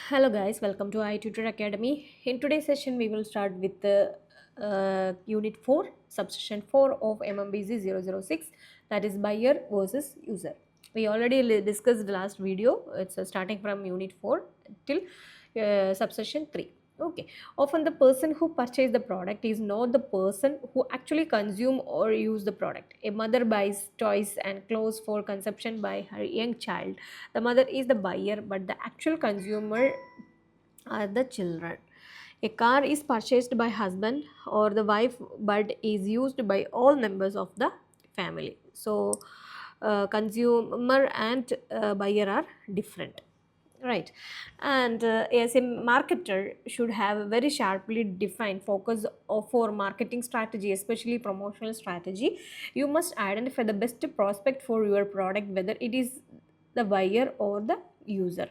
Hello guys, welcome to i-tutor Academy. In today's session, we will start with the Unit 4, Subsection 4 of MMBZ 006, that is buyer versus user. We already discussed the last video. It's starting from Unit 4 till Subsection 3. Okay. Often the person who purchased the product is not the person who actually consume or use the product. A mother buys toys and clothes for consumption by her young child. The mother is the buyer, but the actual consumer are the children. A car is purchased by husband or the wife, but is used by all members of the family. So consumer and buyer are different, right? And as a marketer should have a very sharply defined focus for marketing strategy, especially promotional strategy. You must identify the best prospect for your product, whether it is the buyer or the user.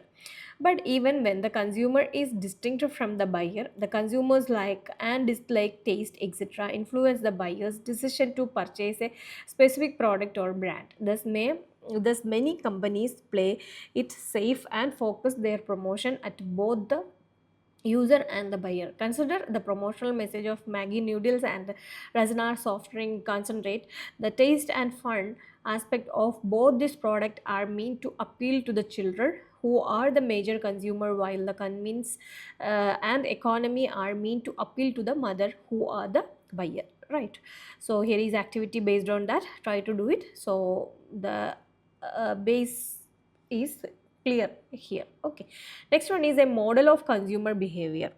But even when the consumer is distinct from the buyer, the consumers like and dislike, taste, etc. influence the buyer's decision to purchase a specific product or brand. Thus many companies play it safe and focus their promotion at both the user and the buyer. Consider the promotional message of Maggie noodles and Razana soft drink concentrate. The taste and fun aspect of both this product are meant to appeal to the children who are the major consumer, while the convenience and economy are meant to appeal to the mother who are the buyer, right? So here is activity based on that. Try to do it. So the base is clear here. Okay. Next one is a model of consumer behavior.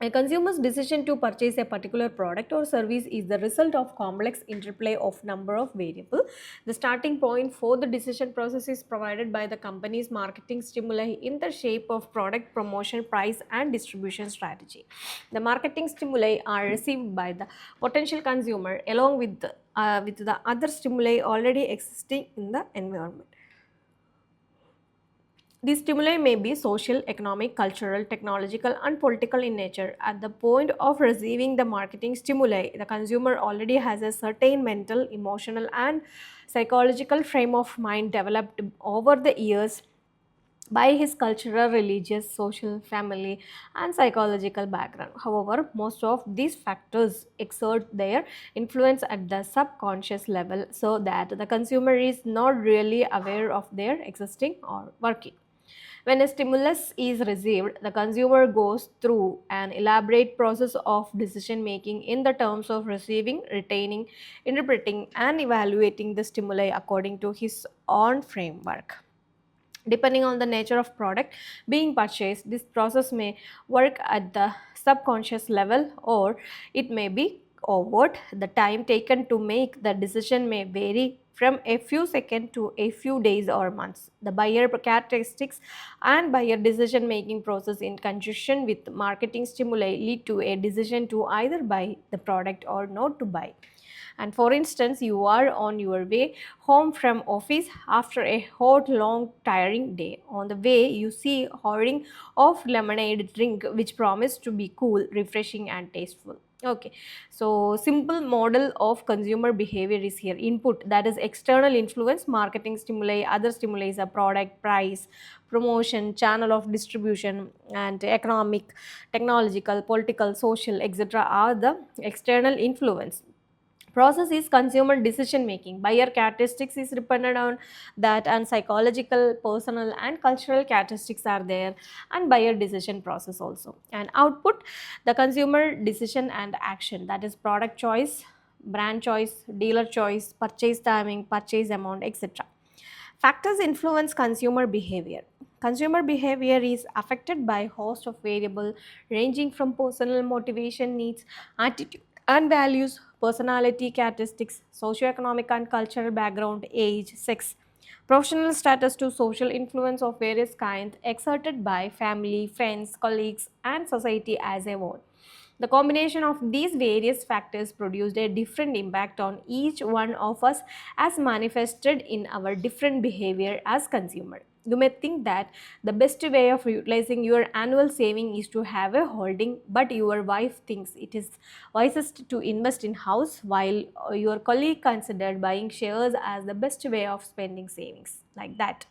A consumer's decision to purchase a particular product or service is the result of complex interplay of number of variables. The starting point for the decision process is provided by the company's marketing stimuli in the shape of product promotion, price, and distribution strategy. The marketing stimuli are received by the potential consumer along with the other stimuli already existing in the environment. These stimuli may be social, economic, cultural, technological, and political in nature. At the point of receiving the marketing stimuli, the consumer already has a certain mental, emotional, and psychological frame of mind developed over the years by his cultural, religious, social, family, and psychological background. However, most of these factors exert their influence at the subconscious level so that the consumer is not really aware of their existing or working. When a stimulus is received, the consumer goes through an elaborate process of decision making in the terms of receiving, retaining, interpreting, and evaluating the stimuli according to his own framework. Depending on the nature of product being purchased, this process may work at the subconscious level or it may be overt. The time taken to make the decision may vary from a few seconds to a few days or months. The buyer characteristics and buyer decision making process in conjunction with marketing stimuli lead to a decision to either buy the product or not to buy. And for instance, you are on your way home from office after a hot, long, tiring day. On the way, you see hoarding of lemonade drink which promise to be cool, refreshing, and tasteful. Okay, so simple model of consumer behavior is here. Input, that is external influence, marketing stimuli, other stimuli is a product, price, promotion, channel of distribution, and economic, technological, political, social, etc. are the external influence. Process is consumer decision making. Buyer characteristics is dependent on that, and psychological, personal, and cultural characteristics are there, and buyer decision process also. And output, the consumer decision and action, that is product choice, brand choice, dealer choice, purchase timing, purchase amount, etc. Factors influence consumer behavior. Consumer behavior is affected by a host of variables ranging from personal motivation, needs, attitude and values, personality characteristics, socioeconomic and cultural background, age, sex, professional status to social influence of various kinds exerted by family, friends, colleagues, and society as a whole. The combination of these various factors produced a different impact on each one of us as manifested in our different behavior as consumer. You may think that the best way of utilizing your annual saving is to have a holding, but your wife thinks it is wisest to invest in house, while your colleague considered buying shares as the best way of spending savings, like that.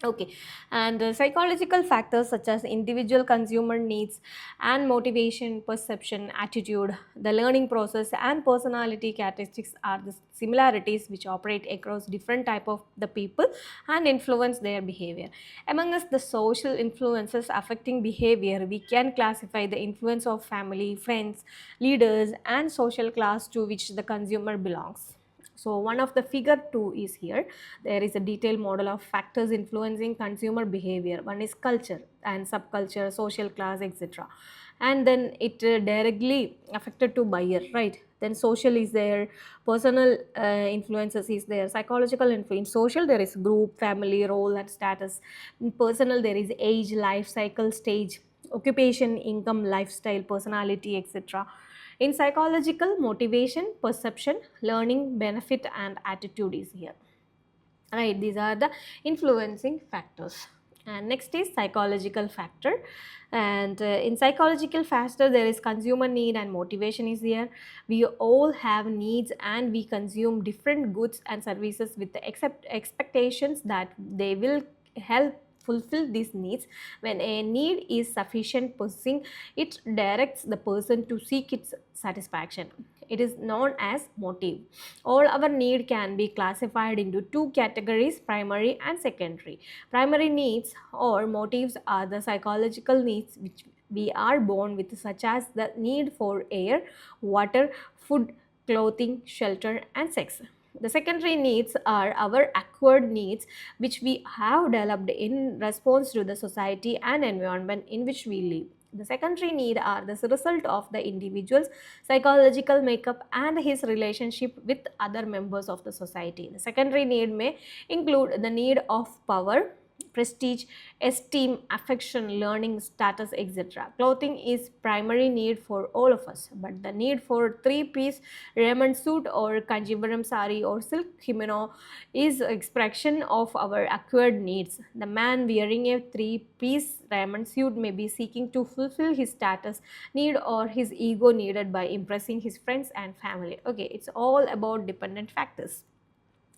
Okay, and psychological factors such as individual consumer needs and motivation, perception, attitude, the learning process, and personality characteristics are the similarities which operate across different type of the people and influence their behavior. Among us, the social influences affecting behavior, we can classify the influence of family, friends, leaders, and social class to which the consumer belongs. So one of the figure 2 is here. There is a detailed model of factors influencing consumer behavior. One is culture and subculture, social class, etc. And then it directly affected to buyer, right? Then social is there, personal influences is there, psychological influence. Social, there is group, family, role, and status. In personal, there is age, life cycle, stage, occupation, income, lifestyle, personality, etc. In psychological, motivation, perception, learning, benefit, and attitude is here. Right, these are the influencing factors. And next is psychological factor. And in psychological factor, there is consumer need and motivation is here. We all have needs and we consume different goods and services with the expectations that they will help fulfill these needs. When a need is sufficient possessing, it directs the person to seek its satisfaction. It is known as motive. All our need can be classified into two categories, primary and secondary. Primary needs or motives are the psychological needs which we are born with, such as the need for air, water, food, clothing, shelter, and sex. The secondary needs are our acquired needs which we have developed in response to the society and environment in which we live. The secondary need are the result of the individual's psychological makeup and his relationship with other members of the society. The secondary need may include the need of power, prestige, esteem, affection, learning, status, etc. Clothing is primary need for all of us, but the need for three-piece raiment suit or kanjivaram sari or silk kimono is expression of our acquired needs. The man wearing a three-piece raiment suit may be seeking to fulfill his status need or his ego needed by impressing his friends and family. Okay, it's all about dependent factors.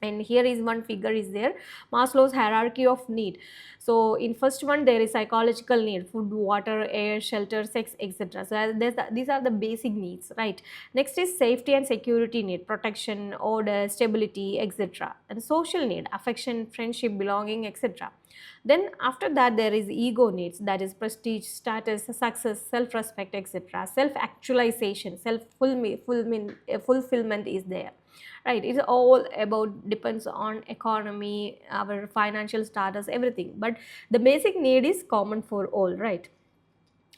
And here is one figure is there, Maslow's hierarchy of need. So in first one there is psychological need, food, water, air, shelter, sex, etc. So these are the basic needs, right? Next is safety and security need, protection, order, stability, etc. And social need, affection, friendship, belonging, etc. Then after that there is ego needs, that is prestige, status, success, self-respect, etc. Self-actualization, fulfillment is there, right? It's all about depends on economy, our financial status, everything, but the basic need is common for all, right?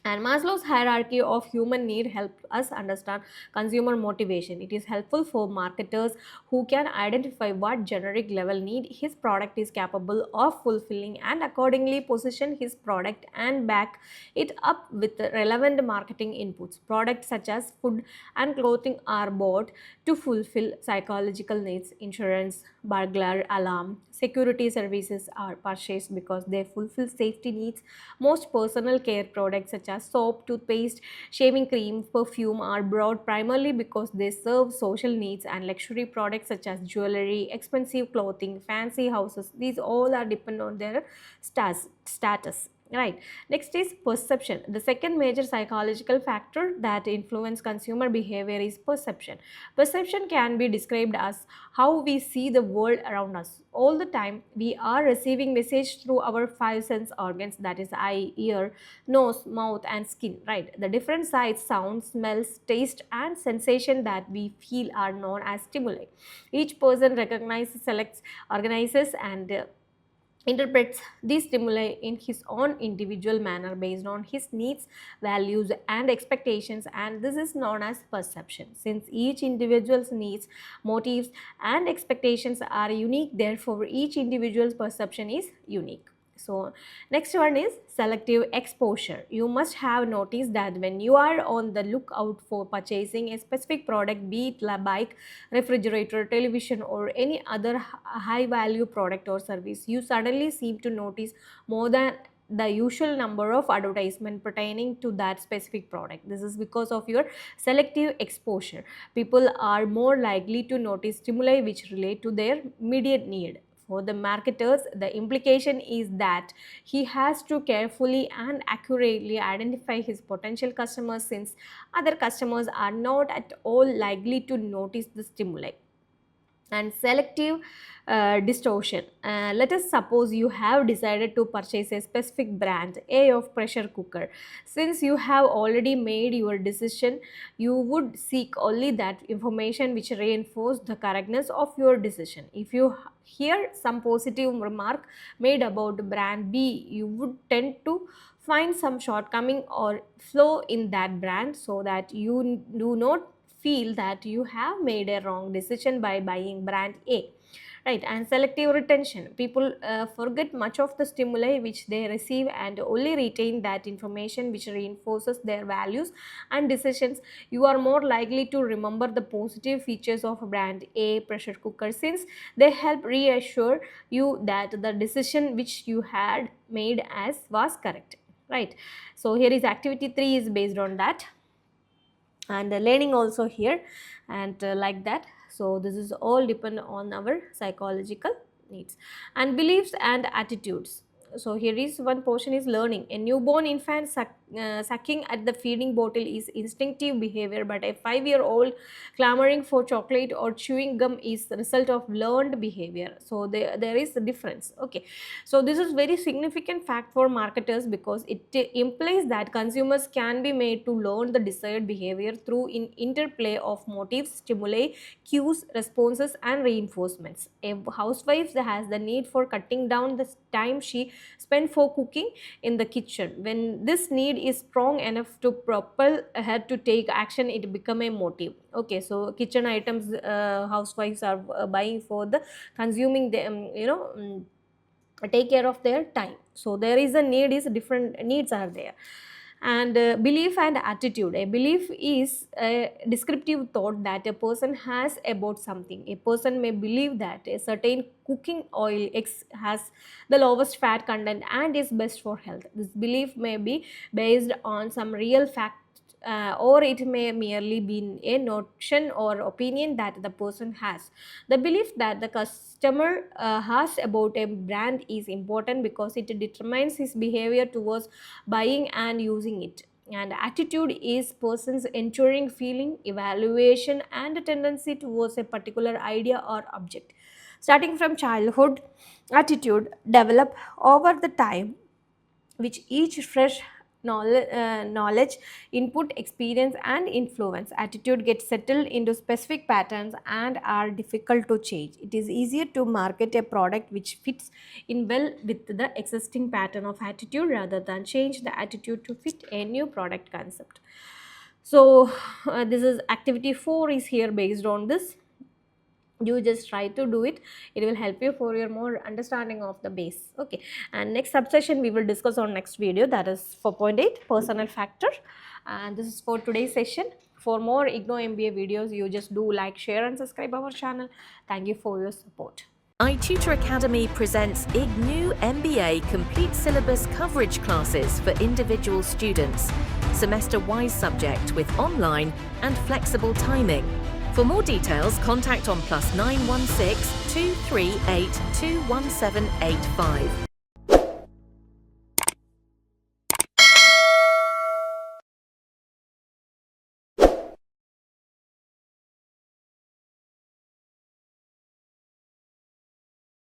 And Maslow's hierarchy of human need helps us understand consumer motivation. It is helpful for marketers who can identify what generic level need his product is capable of fulfilling and accordingly position his product and back it up with relevant marketing inputs. Products such as food and clothing are bought to fulfill psychological needs. Insurance, burglar alarm, security services are purchased because they fulfill safety needs. Most personal care products such as soap, toothpaste, shaving cream, perfume are bought primarily because they serve social needs, and luxury products such as jewelry, expensive clothing, fancy houses, these all are dependent on their status. Right. Next is perception. The second major psychological factor that influence consumer behavior is perception. Perception can be described as how we see the world around us. All the time we are receiving message through our five sense organs, that is eye, ear, nose, mouth, and skin, right? The different sights, sounds, smells, taste, and sensation that we feel are known as stimuli. Each person recognizes, selects, organizes, and interprets these stimuli in his own individual manner based on his needs, values, and expectations, and this is known as perception. Since each individual's needs, motives, and expectations are unique, therefore each individual's perception is unique. So next one is selective exposure. You must have noticed that when you are on the lookout for purchasing a specific product, be it a bike, refrigerator, television, or any other high value product or service, you suddenly seem to notice more than the usual number of advertisements pertaining to that specific product. This is because of your selective exposure. People are more likely to notice stimuli which relate to their immediate need. For the marketers, the implication is that he has to carefully and accurately identify his potential customers, since other customers are not at all likely to notice the stimuli. And selective distortion. Let us suppose you have decided to purchase a specific brand A of pressure cooker. Since you have already made your decision, you would seek only that information which reinforces the correctness of your decision. If you hear some positive remark made about brand B, you would tend to find some shortcoming or flaw in that brand, so that you do not feel that you have made a wrong decision by buying brand A. Right. And selective retention. People forget much of the stimuli which they receive and only retain that information which reinforces their values and decisions. You are more likely to remember the positive features of brand A pressure cooker, since they help reassure you that the decision which you had made as was correct. Right. So here is activity 3 is based on that, and learning also here, and like that. So this is all depend on our psychological needs. And beliefs and attitudes. So here is one portion is learning. A newborn infant sucking at the feeding bottle is instinctive behavior, but a 5-year-old clamoring for chocolate or chewing gum is the result of learned behavior. So there is a difference. Okay, so this is very significant fact for marketers, because it implies that consumers can be made to learn the desired behavior through interplay of motives, stimuli, cues, responses, and reinforcements. A housewife has the need for cutting down the time she spends for cooking in the kitchen. When this need is strong enough to propel her to take action, it become a motive. Okay, so kitchen items housewives are buying for the consuming them, take care of their time. So there is a need, is different needs are there. And belief and attitude. A belief is a descriptive thought that a person has about something. A person may believe that a certain cooking oil X has the lowest fat content and is best for health. This belief may be based on some real fact, or it may merely be a notion or opinion that the person has. The belief that the customer has about a brand is important, because it determines his behavior towards buying and using it. And attitude is person's enduring feeling, evaluation, and a tendency towards a particular idea or object. Starting from childhood, attitude develop over the time, which each fresh knowledge, input, experience, and influence. Attitude gets settled into specific patterns and are difficult to change. It is easier to market a product which fits in well with the existing pattern of attitude, rather than change the attitude to fit a new product concept. So this is activity 4 is here based on this. You just try to do it, it will help you for your more understanding of the base. Okay, and next subsection we will discuss on next video, that is 4.8 personal factor. And this is for today's session. For more IGNOU MBA videos, you just do like, share, and subscribe our channel. Thank you for your support. i-tutor Academy presents IGNOU MBA complete syllabus coverage classes for individual students, semester-wise subject with online and flexible timing. For more details, contact on +916 238 21785.